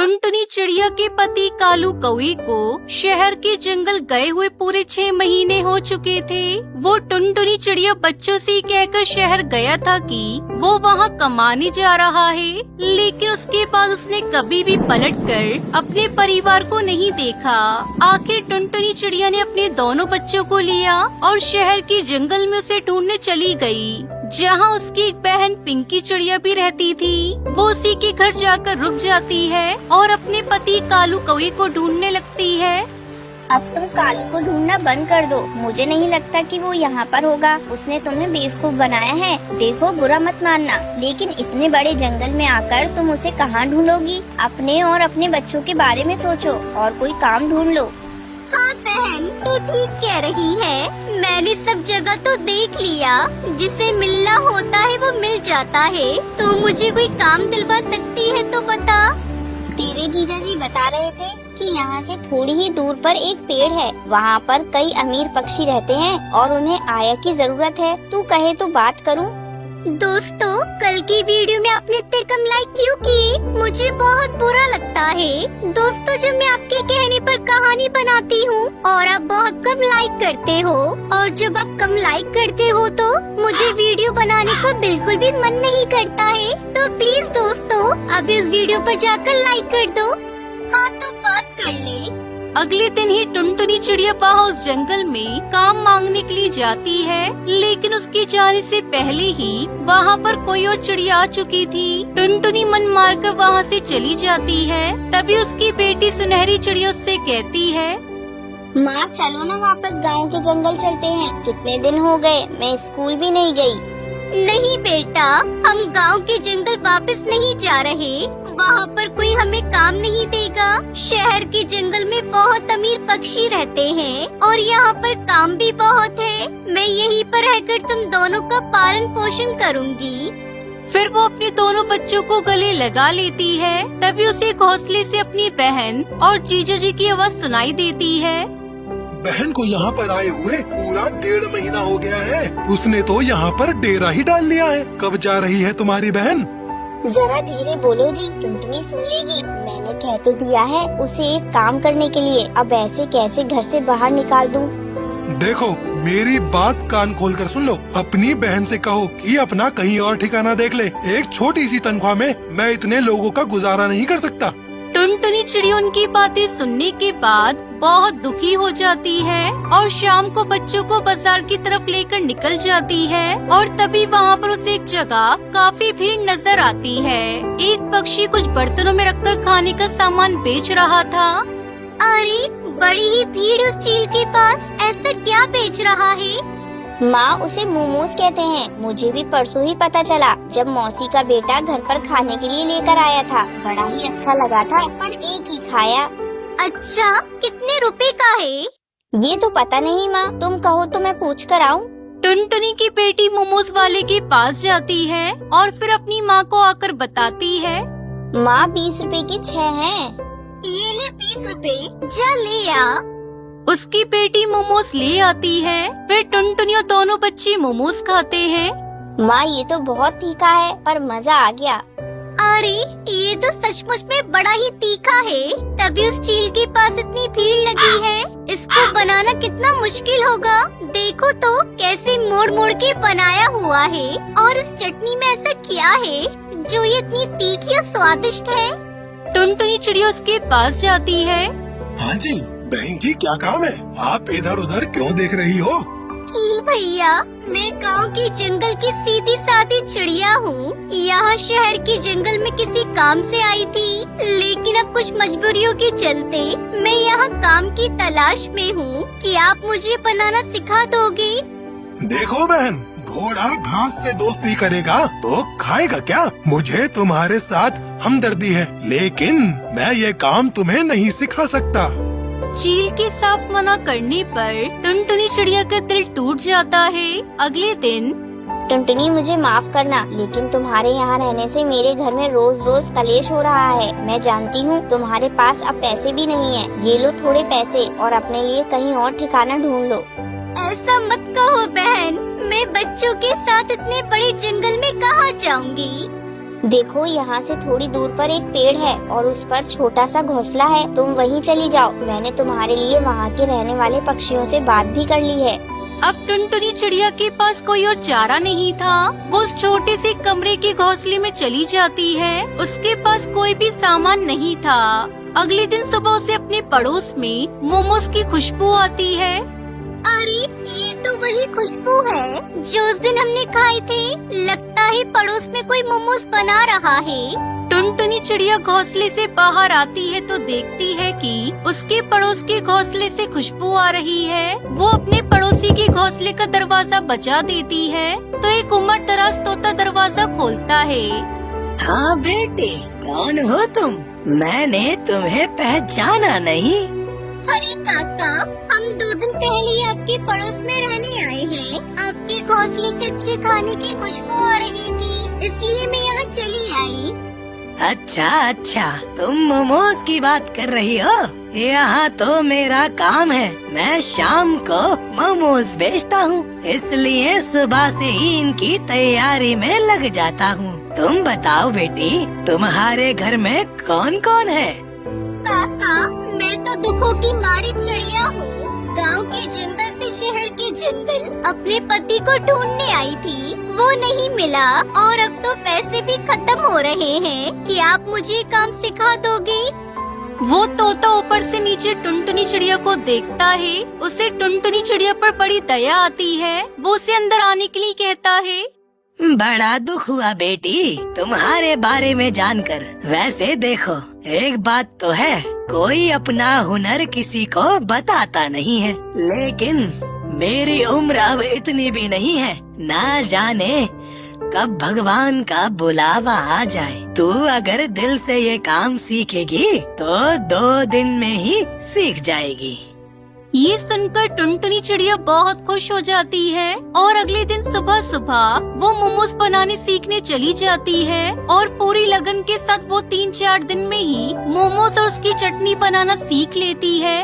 टुनटुनी चिड़िया के पति कालू कौवे को शहर के जंगल गए हुए पूरे 6 महीने हो चुके थे। वो टुनटुनी चिड़िया बच्चों से कहकर शहर गया था कि वो वहाँ कमाने जा रहा है, लेकिन उसके बाद उसने कभी भी पलटकर अपने परिवार को नहीं देखा। आखिर टुनटुनी चिड़िया ने अपने दोनों बच्चों को लिया और शहर के जंगल में उसे ढूंढने चली गई, जहाँ उसकी एक बहन पिंकी चिड़िया भी रहती थी। वो उसी के घर जाकर रुक जाती है और अपने पति कालू कौवे को ढूंढने लगती है। अब तुम कालू को ढूंढना बंद कर दो। मुझे नहीं लगता कि वो यहाँ पर होगा। उसने तुम्हें बेवकूफ बनाया है। देखो, बुरा मत मानना, लेकिन इतने बड़े जंगल में आकर तुम उसे कहाँ ढूंढोगी? अपने और अपने बच्चों के बारे में सोचो और कोई काम ढूंढ लो। हाँ बहन, तू ठीक कह रही है। मैंने सब जगह तो देख लिया। जिसे मिलना होता है वो मिल जाता है। तू मुझे कोई काम दिलवा सकती है तो बता। तेरे जीजा जी बता रहे थे कि यहाँ से थोड़ी ही दूर पर एक पेड़ है। वहाँ पर कई अमीर पक्षी रहते हैं और उन्हें आया की जरूरत है। तू कहे तो बात करूँ? दोस्तों, कल की वीडियो में आपने इतने कम लाइक क्यों किए? मुझे बहुत बुरा लगता है। दोस्तों, जब मैं आपके कहने पर कहानी बनाती हूँ और आप बहुत कम लाइक करते हो, और जब आप कम लाइक करते हो तो मुझे वीडियो बनाने का बिल्कुल भी मन नहीं करता है। तो प्लीज दोस्तों, अब इस वीडियो पर जाकर लाइक कर दो। हाँ तो बात कर ले। अगले दिन ही टुनटुनी चिड़िया उस जंगल में काम मांगने के लिए जाती है, लेकिन उसके जाने से पहले ही वहाँ पर कोई और चिड़िया आ चुकी थी। टुनटुनी मन मारकर वहाँ से चली जाती है। तभी उसकी बेटी सुनहरी चिड़िया उससे कहती है, माँ चलो ना वापस गाँव के जंगल चलते हैं। कितने दिन हो गए, मैं स्कूल भी नहीं गई। नहीं बेटा, हम गांव के जंगल वापस नहीं जा रहे। वहाँ पर कोई हमें काम नहीं देगा। शहर के जंगल में बहुत अमीर पक्षी रहते हैं और यहाँ पर काम भी बहुत है। मैं यहीं पर रहकर तुम दोनों का पालन पोषण करूँगी। फिर वो अपने दोनों बच्चों को गले लगा लेती है। तभी उसे घोंसले से अपनी बहन और जीजा जी की आवाज सुनाई देती है। बहन को यहाँ पर आए हुए पूरा 1.5 महीना हो गया है। उसने तो यहाँ पर डेरा ही डाल लिया है। कब जा रही है तुम्हारी बहन? जरा धीरे बोलो जी, टुनटुनी सुन लेगी। मैंने कह तो दिया है उसे एक काम करने के लिए। अब ऐसे कैसे घर से बाहर निकाल दूं? देखो, मेरी बात कान खोलकर सुन लो। अपनी बहन से कहो कि अपना कहीं और ठिकाना देख ले। एक छोटी सी तनख्वाह में मैं इतने लोगों का गुजारा नहीं कर सकता। टुनटुनी चिड़िया उनकी बातें सुनने के बाद बहुत दुखी हो जाती है और शाम को बच्चों को बाजार की तरफ लेकर निकल जाती है। और तभी वहाँ पर उसे एक जगह काफी भीड़ नजर आती है। एक पक्षी कुछ बर्तनों में रखकर खाने का सामान बेच रहा था। अरे, बड़ी ही भीड़ उस चील के पास। ऐसा क्या बेच रहा है? माँ, उसे मोमोज कहते हैं। मुझे भी परसों ही पता चला जब मौसी का बेटा घर पर खाने के लिए लेकर आया था। बड़ा ही अच्छा लगा था, पर एक ही खाया। अच्छा, कितने रुपए का है? ये तो पता नहीं माँ, तुम कहो तो मैं पूछ कर आऊँ। टुनटुनी की बेटी मोमोज वाले के पास जाती है और फिर अपनी माँ को आकर बताती है, माँ 20 रुपए की 6 हैं। ये ले 20 रुपए, जा ले आ। उसकी बेटी मोमोज ले आती है। फिर टुनटुनी और दोनों बच्चे मोमोज खाते हैं। माँ, ये तो बहुत तीखा है, पर मजा आ गया। अरे, ये तो सचमुच में बड़ा ही तीखा है। तभी उस चील के पास इतनी भीड़ लगी है। इसको बनाना कितना मुश्किल होगा। देखो तो कैसे मोड़ मोड़ के बनाया हुआ है। और इस चटनी में ऐसा क्या है जो ये इतनी तीखी और स्वादिष्ट है? टुनटुनी चिड़िया उसके पास जाती है। हाँ जी बहन जी, क्या काम है? आप इधर उधर क्यों देख रही हो? चील भैया, मैं गांव के जंगल की सीधी सादी चिड़िया हूँ। यहाँ शहर के जंगल में किसी काम से आई थी, लेकिन अब कुछ मजबूरियों के चलते मैं यहाँ काम की तलाश में हूँ। क्या आप मुझे बनाना सिखा दोगे? देखो बहन, घोड़ा घास से दोस्ती करेगा तो खाएगा क्या? मुझे तुम्हारे साथ हमदर्दी है, लेकिन मैं ये काम तुम्हें नहीं सिखा सकता। चील के साफ मना करने पर टुनटुनी चिड़िया का दिल टूट जाता है। अगले दिन, टुनटुनी मुझे माफ करना, लेकिन तुम्हारे यहाँ रहने से मेरे घर में रोज रोज कलेश हो रहा है। मैं जानती हूँ तुम्हारे पास अब पैसे भी नहीं है। ये लो थोड़े पैसे और अपने लिए कहीं और ठिकाना ढूंढ लो। ऐसा मत कहो बहन, मैं बच्चों के साथ इतने बड़े जंगल में कहाँ जाऊँगी? देखो यहाँ से थोड़ी दूर पर एक पेड़ है और उस पर छोटा सा घोंसला है, तुम वहीं चली जाओ। मैंने तुम्हारे लिए वहाँ के रहने वाले पक्षियों से बात भी कर ली है। अब टुनटुनी चिड़िया के पास कोई और चारा नहीं था। वो उस छोटे से कमरे के घोंसले में चली जाती है। उसके पास कोई भी सामान नहीं था। अगले दिन सुबह उसे अपने पड़ोस में मोमोज की खुशबू आती है। अरे ये तो वही खुशबू है जो उस दिन हमने खाए थे। लगता है पड़ोस में कोई मोमोज बना रहा है। टुनटुनी चिड़िया घोंसले से बाहर आती है तो देखती है कि उसके पड़ोस के घोंसले से खुशबू आ रही है। वो अपने पड़ोसी के घोंसले का दरवाजा बजा देती है तो एक उम्र दराज तोता दरवाजा खोलता है। हाँ बेटी, कौन हो तुम? मैंने तुम्हें पहचाना नहीं। अरे काका, हम 2 दिन पहले ही आपके पड़ोस में रहने आए हैं। आपके घोंसले से अच्छे खाने की खुशबू आ रही थी, इसलिए मैं यहाँ चली आई। अच्छा, तुम मोमोज की बात कर रही हो? यहाँ तो मेरा काम है। मैं शाम को मोमोज बेचता हूँ, इसलिए सुबह से ही इनकी तैयारी में लग जाता हूँ। तुम बताओ बेटी, तुम्हारे घर में कौन कौन है? काका, मैं तो दुखों की मारी चिड़िया हूँ। गांव के जंगल से शहर के जंगल अपने पति को ढूंढने आई थी, वो नहीं मिला और अब तो पैसे भी खत्म हो रहे हैं। क्या आप मुझे काम सिखा दोगे? वो तोता ऊपर से नीचे टुनटुनी चिड़िया को देखता है। उसे टुनटुनी चिड़िया पर बड़ी दया आती है। वो उसे अंदर आने के लिए कहता है। बड़ा दुख हुआ बेटी तुम्हारे बारे में जानकर। वैसे देखो, एक बात तो है, कोई अपना हुनर किसी को बताता नहीं है। लेकिन मेरी उम्र अब इतनी भी नहीं है, ना जाने कब भगवान का बुलावा आ जाए। तू अगर दिल से ये काम सीखेगी तो 2 दिन में ही सीख जाएगी। ये सुनकर टुनटुनी चिड़िया बहुत खुश हो जाती है और अगले दिन सुबह सुबह वो मोमोज बनाने सीखने चली जाती है और पूरी लगन के साथ वो 3-4 दिन में ही मोमोज और उसकी चटनी बनाना सीख लेती है।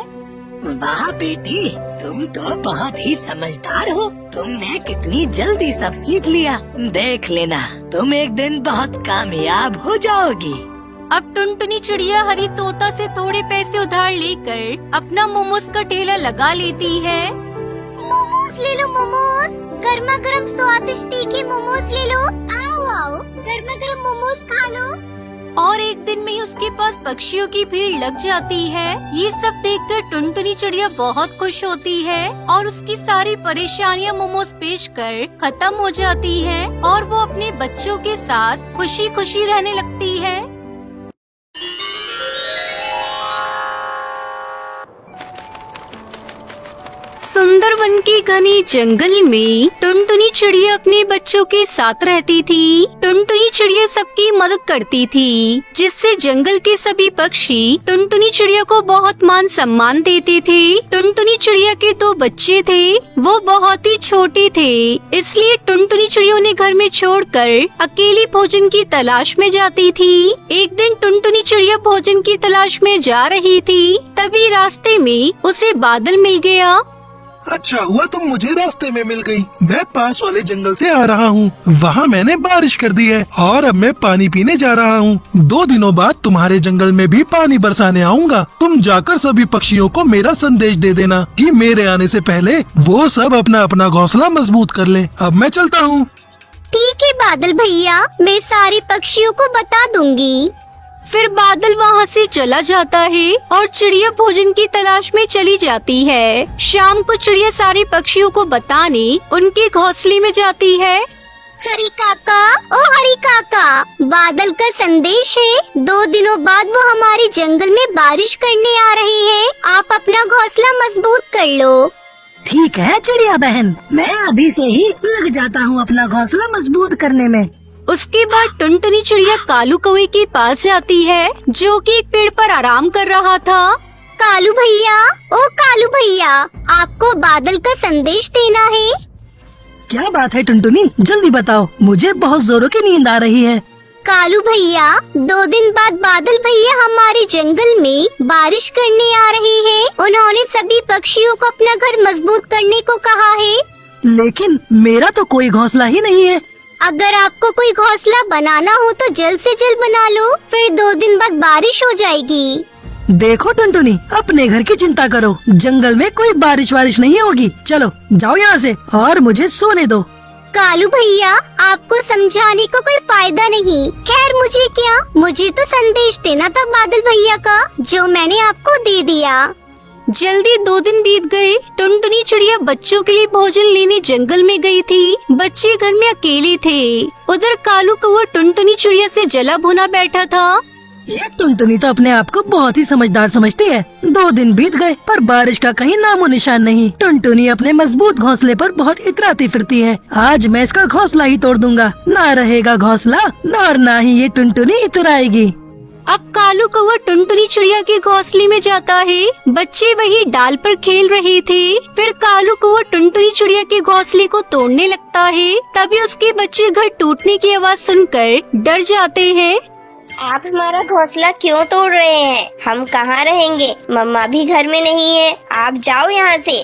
वाह बेटी, तुम तो बहुत ही समझदार हो। तुमने कितनी जल्दी सब सीख लिया। देख लेना, तुम एक दिन बहुत कामयाब हो जाओगी। अब टुनटुनी चिड़िया हरी तोता से थोड़े पैसे उधार लेकर अपना मोमोज का ठेला लगा लेती है। मोमोज ले लो, मोमोज, गर्मा गर्म स्वादिष्ट तीखे मोमोज ले लो। आओ, गर्मा गर्म मोमोज खा लो। और एक दिन में ही उसके पास पक्षियों की भीड़ लग जाती है। ये सब देखकर टुनटुनी चिड़िया बहुत खुश होती है और उसकी सारी परेशानियां मोमोज बेचकर खत्म हो जाती है और वो अपने बच्चों के साथ खुशी खुशी रहने लगती है। सुंदरवन के घने जंगल में टुनटुनी चिड़िया अपने बच्चों के साथ रहती थी। टुनटुनी चिड़िया सबकी मदद करती थी, जिससे जंगल के सभी पक्षी टुनटुनी चिड़िया को बहुत मान सम्मान देते थे। टुनटुनी चिड़िया के 2 बच्चे थे, वो बहुत ही छोटे थे, इसलिए टुनटुनी चिड़िया उन्हें घर में छोड़कर अकेली भोजन की तलाश में जाती थी। एक दिन टुनटुनी चिड़िया भोजन की तलाश में जा रही थी, तभी रास्ते में उसे बादल मिल गया। अच्छा हुआ तुम मुझे रास्ते में मिल गई। मैं पास वाले जंगल से आ रहा हूँ, वहाँ मैंने बारिश कर दी है और अब मैं पानी पीने जा रहा हूँ। 2 दिनों बाद तुम्हारे जंगल में भी पानी बरसाने आऊँगा। तुम जाकर सभी पक्षियों को मेरा संदेश दे देना कि मेरे आने से पहले वो सब अपना अपना घोंसला मजबूत कर लें। अब मैं चलता हूँ। ठीक है बादल भैया, मैं सारे पक्षियों को बता दूंगी। फिर बादल वहाँ से चला जाता है और चिड़िया भोजन की तलाश में चली जाती है। शाम को चिड़िया सारे पक्षियों को बताने उनके घोंसले में जाती है। हरी काका, ओ हरी काका, बादल का संदेश है। 2 दिनों बाद वो हमारे जंगल में बारिश करने आ रही है। आप अपना घोंसला मजबूत कर लो। ठीक है चिड़िया बहन, मैं अभी से ही लग जाता हूँ अपना घोंसला मजबूत करने में। उसके बाद टुनटुनी चिड़िया कालू कौवे के पास जाती है, जो कि एक पेड़ पर आराम कर रहा था। कालू भैया, ओ कालू भैया, आपको बादल का संदेश देना है। क्या बात है टुनटुनी, जल्दी बताओ, मुझे बहुत जोरों की नींद आ रही है। कालू भैया, 2 दिन बाद बादल भैया हमारे जंगल में बारिश करने आ रही है। उन्होंने सभी पक्षियों को अपना घर मजबूत करने को कहा है। लेकिन मेरा तो कोई घोंसला ही नहीं है। अगर आपको कोई घोंसला बनाना हो तो जल्द से जल्द बना लो, फिर 2 दिन बाद बारिश हो जाएगी। देखो टुनटुनी, अपने घर की चिंता करो, जंगल में कोई बारिश वारिश नहीं होगी। चलो जाओ यहाँ से और मुझे सोने दो। कालू भैया, आपको समझाने को कोई फायदा नहीं। खैर मुझे क्या, मुझे तो संदेश देना था बादल भैया का, जो मैंने आपको दे दिया। जल्दी 2 दिन बीत गए। टुनटुनी चिड़िया बच्चों के लिए भोजन लेने जंगल में गई थी। बच्चे घर में अकेले थे। उधर कालू कौवा टुनटुनी चिड़िया से जला भुना बैठा था। ये टुनटुनी तो अपने आप को बहुत ही समझदार समझती है। 2 दिन बीत गए पर बारिश का कहीं नामो निशान नहीं। टुनटुनी अपने मजबूत घोंसले पर बहुत इतराती फिरती है। आज मैं इसका घोंसला ही तोड़ दूंगा। ना रहेगा घोंसला और ना ही ये टुनटुनी इतराएगी। अब कालू कौवा टुनटुनी चिड़िया के घोंसले में जाता है। बच्चे वही डाल पर खेल रहे थे। फिर कालू कौवा टुनटुनी चिड़िया के घोंसले को तोड़ने लगता है। तभी उसके बच्चे घर टूटने की आवाज सुनकर डर जाते हैं। आप हमारा घोंसला क्यों तोड़ रहे हैं? हम कहाँ रहेंगे? मम्मा भी घर में नहीं है। आप जाओ यहाँ से।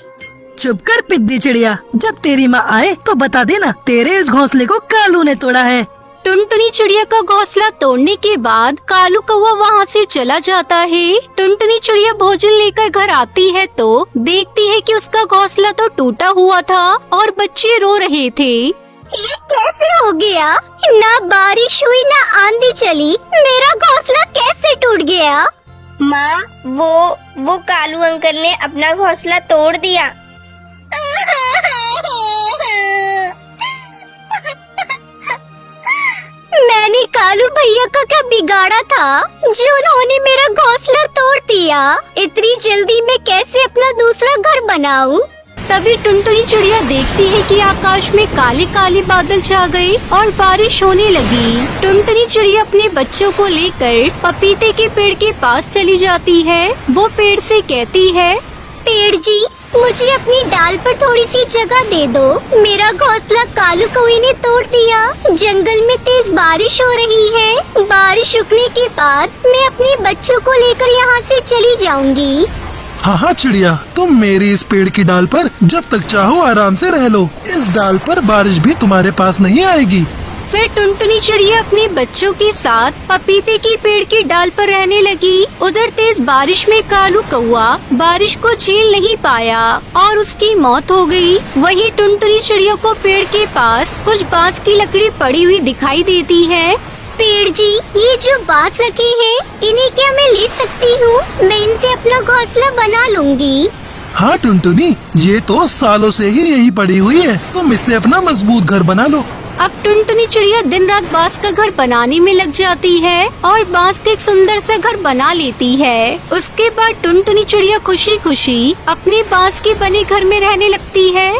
चुप कर पिद्दी चिड़िया, जब तेरी माँ आए तो बता देना तेरे इस घोंसले को कालू ने तोड़ा है। टुनटुनी चिड़िया का घोंसला तोड़ने के बाद कालू कौवा वहाँ से चला जाता है। टुनटुनी चिड़िया भोजन लेकर घर आती है तो देखती है कि उसका घोंसला तो टूटा हुआ था और बच्चे रो रहे थे। ये कैसे हो गया? ना बारिश हुई ना आंधी चली, मेरा घोंसला कैसे टूट गया? माँ, वो कालू अंकल ने अपना घोंसला तोड़ दिया। मैंने कालू भैया का क्या बिगाड़ा था जो उन्होंने मेरा घोंसला तोड़ दिया? इतनी जल्दी मैं कैसे अपना दूसरा घर बनाऊं? तभी टुनटुनी चिड़िया देखती है कि आकाश में काले काले बादल छा गए और बारिश होने लगी। टुनटुनी चिड़िया अपने बच्चों को लेकर पपीते के पेड़ के पास चली जाती है। वो पेड़ से कहती है, पेड़ जी, मुझे अपनी डाल पर थोड़ी सी जगह दे दो। मेरा घोंसला कालू कौवे ने तोड़ दिया। जंगल में तेज बारिश हो रही है। बारिश रुकने के बाद मैं अपने बच्चों को लेकर यहाँ से चली जाऊंगी। हाँ हाँ चिड़िया, तुम मेरी इस पेड़ की डाल पर जब तक चाहो आराम से रह लो। इस डाल पर बारिश भी तुम्हारे पास नहीं आएगी। फिर टुनटुनी चिड़िया अपने बच्चों के साथ पपीते की पेड़ की डाल पर रहने लगी। उधर तेज बारिश में कालू कौवा बारिश को झेल नहीं पाया और उसकी मौत हो गई। वहीं टुनटुनी चिड़िया को पेड़ के पास कुछ बांस की लकड़ी पड़ी हुई दिखाई देती है। पेड़ जी, ये जो बांस रखे हैं, इन्हें क्या मैं ले सकती हूँ? मैं इनसे अपना घोंसला बना लूंगी। हाँ टुनटुनी, ये तो सालों से ही यही पड़ी हुई है। तुम इससे अपना मजबूत घर बना लो। अब टुनटुनी चिड़िया दिन रात बांस का घर बनाने में लग जाती है और बांस का एक सुंदर सा घर बना लेती है। उसके बाद टुनटुनी चिड़िया खुशी खुशी अपने बांस के बने घर में रहने लगती है।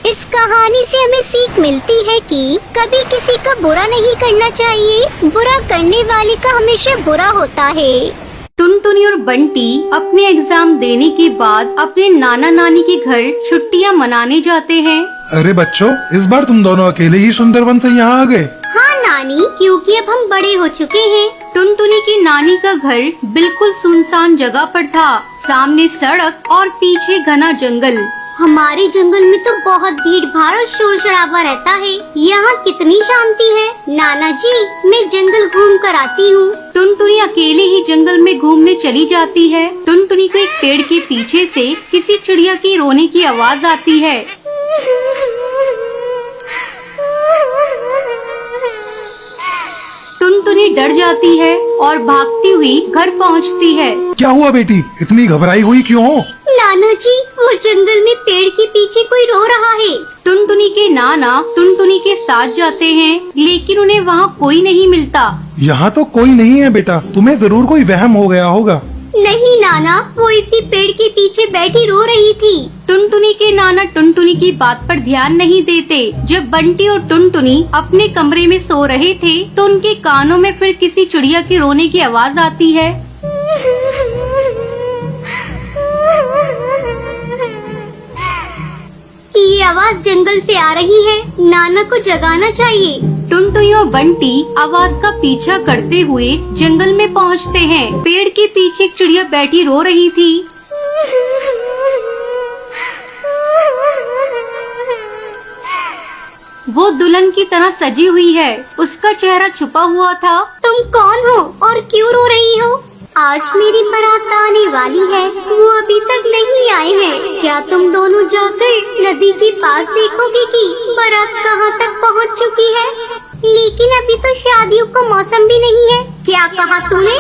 इस कहानी से हमें सीख मिलती है कि कभी किसी का बुरा नहीं करना चाहिए। बुरा करने वाले का हमेशा बुरा होता है। टुनटुनी और बंटी अपने एग्जाम देने के बाद अपने नाना नानी के घर छुट्टियां मनाने जाते हैं। अरे बच्चों, इस बार तुम दोनों अकेले ही सुंदरवन से यहाँ आ गए? हाँ नानी, क्योंकि अब हम बड़े हो चुके हैं। टुनटुनी की नानी का घर बिल्कुल सुनसान जगह पर था। सामने सड़क और पीछे घना जंगल। हमारे जंगल में तो बहुत भीड़ भाड़ और शोर शराबा रहता है। यहाँ कितनी शांति है। नाना जी, मैं जंगल घूम कर आती हूँ। टुनटुनी अकेले ही जंगल में घूमने चली जाती है। टुनटुनी को एक पेड़ के पीछे से किसी चिड़िया की रोने की आवाज आती है। टुनटुनी डर जाती है और भागती हुई घर पहुंचती है। क्या हुआ बेटी, इतनी घबराई हुई क्यों हो? नाना जी, वो जंगल में पेड़ के पीछे कोई रो रहा है। टुनटुनी के नाना टुनटुनी के साथ जाते हैं, लेकिन उन्हें वहाँ कोई नहीं मिलता। यहाँ तो कोई नहीं है बेटा, तुम्हें जरूर कोई वहम हो गया होगा। नहीं नाना, वो इसी पेड़ के पीछे बैठी रो रही थी। टुनटुनी के नाना टुनटुनी की बात पर ध्यान नहीं देते। जब बंटी और टुनटुनी अपने कमरे में सो रहे थे तो उनके कानों में फिर किसी चिड़िया के रोने की आवाज आती है। ये आवाज जंगल से आ रही है। नाना को जगाना चाहिए। टुनटुनी और बंटी आवाज का पीछा करते हुए जंगल में पहुंचते हैं। पेड़ के पीछे एक चिड़िया बैठी रो रही थी। वो दुल्हन की तरह सजी हुई है। उसका चेहरा छुपा हुआ था। तुम कौन हो और क्यों रो रही हो? आज मेरी बारात आने वाली है, वो अभी तक नहीं आए हैं। क्या तुम दोनों जाकर नदी के पास देखोगे कि बारात कहाँ तक पहुँच चुकी है? लेकिन अभी तो शादियों का मौसम भी नहीं है। क्या कहा तूने?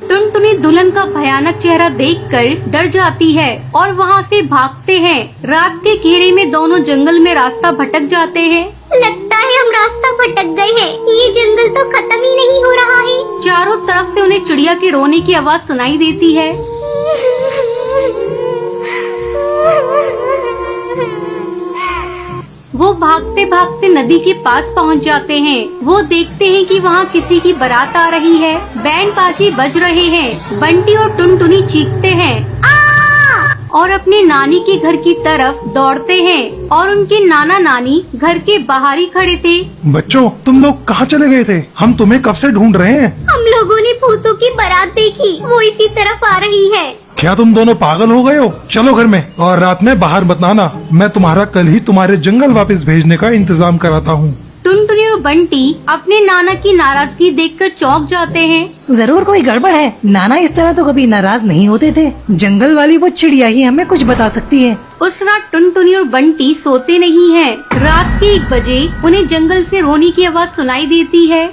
टुनटुनी दुल्हन का भयानक चेहरा देखकर डर जाती है और वहाँ से भागते हैं। रात के घेरे में दोनों जंगल में रास्ता भटक जाते हैं। लगता है हम रास्ता भटक गए हैं। ये जंगल तो खत्म ही नहीं हो रहा है। चारों तरफ से उन्हें चिड़िया के रोने की आवाज सुनाई देती है। वो भागते भागते नदी के पास पहुंच जाते हैं। वो देखते हैं कि वहाँ किसी की बारात आ रही है। बैंड बाजी बज रहे हैं। बंटी और टुनटुनी चीखते हैं और अपने नानी के घर की तरफ दौड़ते हैं और उनके नाना नानी घर के बाहर ही खड़े थे। बच्चों, तुम लोग कहाँ चले गए थे? हम तुम्हें कब से ढूंढ रहे हैं। हम लोगों ने भूतों की बारात देखी, वो इसी तरफ आ रही है। क्या तुम दोनों पागल हो गए हो? चलो घर में, और रात में बाहर मत आना। मैं तुम्हारा कल ही तुम्हारे जंगल वापस भेजने का इंतजाम कराता हूँ। टुनटुनी और बंटी अपने नाना की नाराजगी देखकर चौंक जाते हैं। जरूर कोई गड़बड़ है। नाना इस तरह तो कभी नाराज नहीं होते थे। जंगल वाली वो चिड़िया ही हमें कुछ बता सकती है। उस रात टुनटुनी और बंटी सोते नहीं हैं। रात के 1 बजे उन्हें जंगल से रोने की आवाज सुनाई देती है।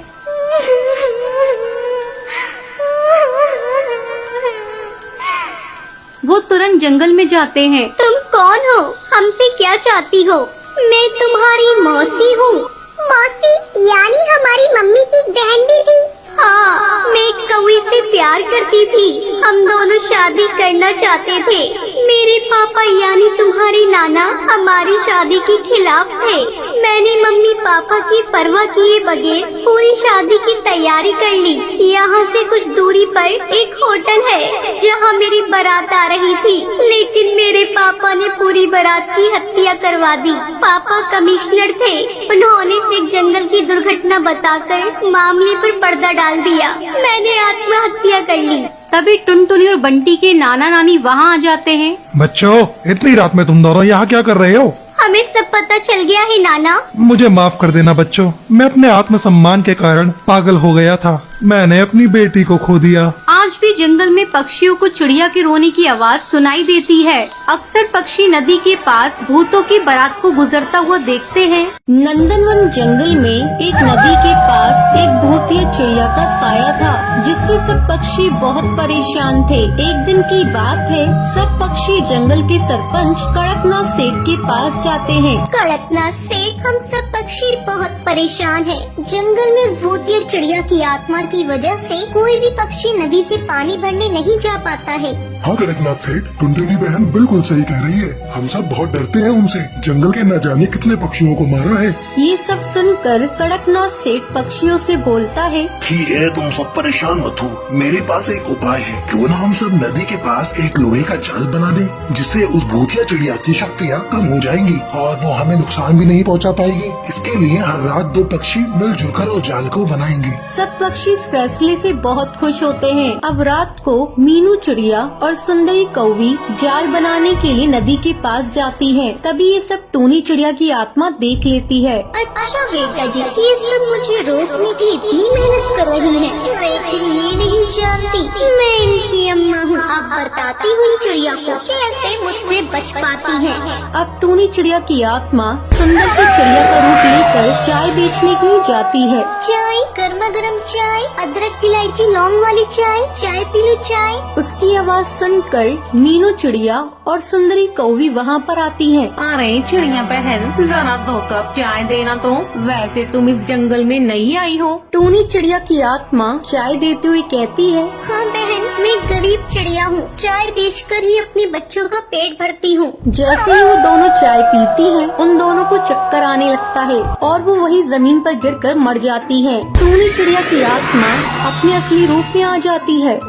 वो तुरंत जंगल में जाते हैं। तुम कौन हो? हमसे क्या चाहती हो? मैं तुम्हारी मौसी हूँ। मौसी यानी हमारी मम्मी की बहन भी थी? हाँ, मैं एक कौवे से प्यार करती थी। हम दोनों शादी करना चाहते थे। मेरे पापा यानी तुम्हारे नाना हमारी शादी के खिलाफ थे। मैंने मम्मी पापा की परवाह किए बगैर पूरी शादी की तैयारी कर ली। यहाँ से कुछ दूरी पर एक होटल है जहाँ मेरी बारात आ रही थी, लेकिन मेरे पापा ने पूरी बारात की हत्या करवा दी। पापा कमिश्नर थे। उन्होंने सिख जंगल की दुर्घटना बताकर मामले पर पर्दा डाल दिया। मैंने आत्महत्या कर ली। तभी टुनटुनी और बंटी के नाना नानी वहाँ आ जाते हैं। बच्चों, इतनी रात में तुम दोनों यहाँ क्या कर रहे हो? हमें सब पता चल गया है नाना। मुझे माफ कर देना बच्चों, मैं अपने आत्मसम्मान के कारण पागल हो गया था। मैंने अपनी बेटी को खो दिया। आज भी जंगल में पक्षियों को चिड़िया के रोने की आवाज सुनाई देती है। अक्सर पक्षी नदी के पास भूतों की बारात को गुजरता हुआ देखते हैं। नंदनवन जंगल में एक नदी के पास एक भूतिया चिड़िया का साया था, जिससे सब पक्षी बहुत परेशान थे। एक दिन की बात है, सब पक्षी जंगल के सरपंच कड़कनाथ सेठ के पास जाते हैं। कड़कनाथ सेठ, हम सब पक्षी बहुत परेशान हैं। जंगल में भूतिया चिड़िया की आत्मा की वजह से कोई भी पक्षी नदी से पानी भरने नहीं जा पाता है। हाँ कड़कनाथ सेठ, टुनटुनी बहन बिल्कुल सही कह रही है। हम सब बहुत डरते हैं उनसे। जंगल के न जाने कितने पक्षियों को मारा है। ये सब सुनकर कड़कनाथ सेठ पक्षियों से बोलता है। ठीक है, तुम सब परेशान मत हो। मेरे पास एक उपाय है। क्यों न हम सब नदी के पास एक लोहे का जाल बना दें, जिससे उस भूतिया चिड़िया की शक्तियाँ कम हो जाएंगी और वो हमें नुकसान भी नहीं पहुँचा पाएगी। इसके लिए हर रात 2 पक्षी मिलजुल कर उस जाल को बनाएंगे। सब पक्षी इस फैसले से बहुत खुश होते हैं। अब रात को मीनू चिड़िया और सुंदरी कौवी जाल बनाने के लिए नदी के पास जाती है। तभी ये सब टूनी चिड़िया की आत्मा देख लेती है। अच्छा बेटा जी, ये सब मुझे रोकने के लिए इतनी मेहनत कर रही है, लेकिन ये नहीं जानती मैं इनकी अम्मा हूँ। अब बताती हुई चिड़िया को कैसे मुझसे बच पाती है। अब टूनी चिड़िया की आत्मा सुंदर सी चिड़िया का रूप लेकर चाय बेचने के लिए जाती है। चाय, गर्मा गर्म चाय, अदरक इलायची लौंग वाली चाय, चाय पी लो चाय। उसकी आवाज सुनकर मीनू चिड़िया और सुंदरी कौवी वहाँ पर आती हैं। अरे चिड़िया बहन, जरा 2 कप चाय देना तो। वैसे तुम इस जंगल में नई आई हो। टूनी चिड़िया की आत्मा चाय देते हुए कहती है, हाँ बहन, मैं गरीब चिड़िया हूँ। चाय बेचकर ही अपने बच्चों का पेट भरती हूँ। जैसे ही वो दोनों चाय पीती हैं, उन दोनों को चक्कर आने लगता है और वो वही जमीन पर गिरकर मर जाती हैं। टूनी चिड़िया की आत्मा अपने असली रूप में आ जाती है।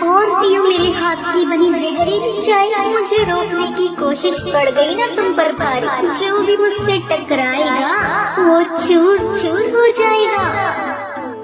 और पियो मेरे हाथ की बनी जहरीली चाय। मुझे रोकने की कोशिश पड़ गई ना तुम पर भारी। जो भी मुझसे टकराएगा वो चूर चूर हो जाएगा।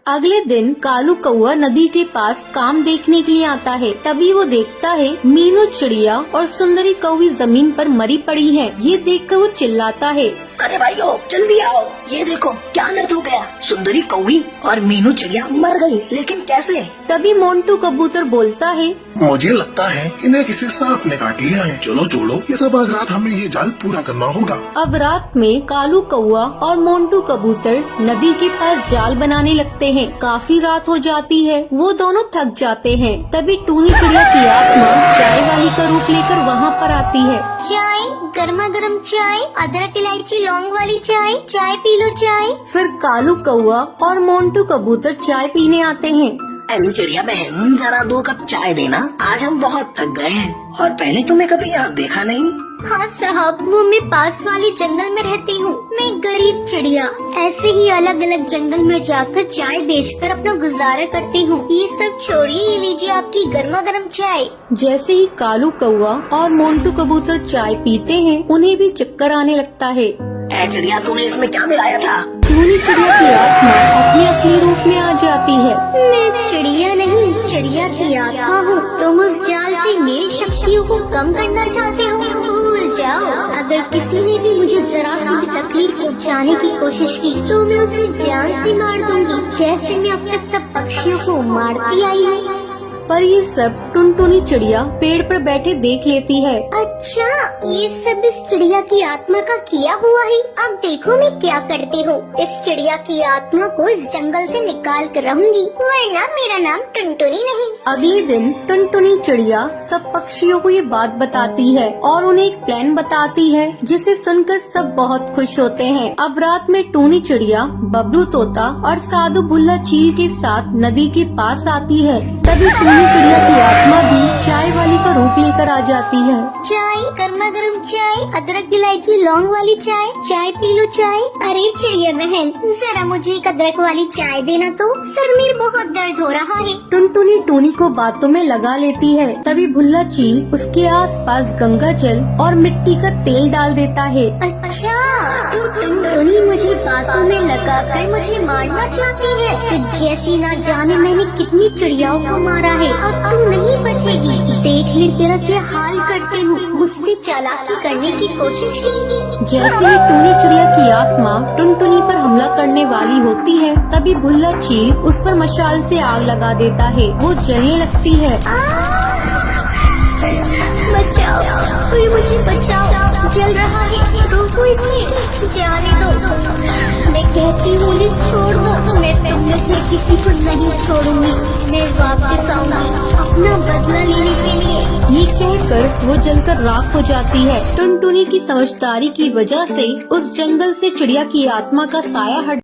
अगले दिन कालू कौआ नदी के पास काम देखने के लिए आता है। तभी वो देखता है मीनू चिड़िया और सुंदरी कौवी जमीन पर मरी पड़ी है। ये देखकर वो चिल्लाता है, अरे भाइयों जल्दी आओ, ये देखो क्या अनर्थ हो गया। सुंदरी कौवी और मीनू चिड़िया मर गई, लेकिन कैसे? तभी मोंटू कबूतर बोलता है, मुझे लगता है इन्हें किसी सांप ने काट लिया है। चलो छोड़ो ये सब, आज रात हमें ये जाल पूरा करना होगा। अब रात में कालू कौआ और मोंटू कबूतर नदी के पास जाल बनाने लगते हैं। काफी रात हो जाती है, वो दोनों थक जाते हैं। तभी टूनी चिड़िया की आत्मा चाय वाली का रूप लेकर वहाँ पर आती है। चाय, गर्मा गर्म चाय, अदरक इलायची लौंग वाली चाय, चाय पी लो चाय। फिर कालू कौआ और मोंटू कबूतर चाय पीने आते हैं। अरे चिड़िया बहन जरा 2 कप चाय देना, आज हम बहुत थक गए हैं और पहले तुम्हें कभी यहाँ देखा नहीं। हाँ साहब, वो मैं पास वाले जंगल में रहती हूँ। मैं गरीब चिड़िया ऐसे ही अलग अलग जंगल में जाकर चाय बेचकर अपना गुजारा करती हूँ। ये सब छोड़िए, ये लीजिए आपकी गर्मा गर्म चाय। जैसे ही कालू कौआ और मोंटू कबूतर चाय पीते हैं, उन्हें भी चक्कर आने लगता है। ए चिड़िया तूने इसमें क्या मिलाया था? टूनी चिड़िया की आत्मा अपने असली रूप में आ जाती है। मैं चिड़िया नहीं, चिड़िया की आत्मा हूँ। तुम उस जाल से मेरी शक्तियों को कम करना चाहते हो? भूल जाओ। अगर किसी ने भी मुझे जरा सी भी तकलीफ पहुँचाने की कोशिश की तो मैं उसे जान से मार दूंगी, जैसे मैं अब तक सब पक्षियों को मारती आई हूँ। पर ये सब टुनटुनी चिड़िया पेड़ पर बैठे देख लेती है। अच्छा, ये सब इस चिड़िया की आत्मा का किया हुआ है। अब देखो मैं क्या करती हूँ। इस चिड़िया की आत्मा को इस जंगल से निकाल कर रहूंगी, वरना मेरा नाम टुनटुनी नहीं। अगले दिन टुनटुनी चिड़िया सब पक्षियों को ये बात बताती है और उन्हें एक प्लान बताती है, जिसे सुनकर सब बहुत खुश होते हैं। अब रात में टूनी चिड़िया बबलू तोता और साधु बुल्ला चील के साथ नदी के पास आती है। तभी टूनी चिड़िया की आत्मा भी चाय वाली का रूप लेकर आ जाती है। चाय, गर्मा गर्म चाय, अदरक इलायची लौंग वाली चाय, चाय पी लो चाय। अरे चिड़िया बहन जरा मुझे एक अदरक वाली चाय देना तो, सर में बहुत दर्द हो रहा है। टुनटुनी टूनी को बातों में लगा लेती है। तभी भुल्ला चील उसके आसपास गंगा जल और मिट्टी का तेल डाल देता है। अच्छा, तो टुनटुनी मुझे बातों में लगाकर मुझे मारना चाहती है। तो जैसी ना जाने मैंने कितनी चिड़ियाओं को मारा है, अब तू नहीं बचेगी। देख ले तेरा क्या हाल करती हूँ। मुझसे चालाकी करने की कोशिश की। जैसे ही टूनी चिड़िया की आत्मा टुनटुनी पर हमला करने वाली होती है, तभी भुल्ला चील उस पर मशाल से आग लगा देता है। वो जलने लगती है। बचाओ, कोई मुझे बचाओ, जल रहा है, रोको इसे, जाने दो। मैं कहती हूँ मुझे छोड़ दो, मैं तुम में से किसी को नहीं छोड़ूंगी। मैं वापस आऊंगी अपना बदला लेने के लिए। ये कहकर वो जलकर राख हो जाती है। टुनटुनी की समझदारी की वजह से उस जंगल से चिड़िया की आत्मा का साया हट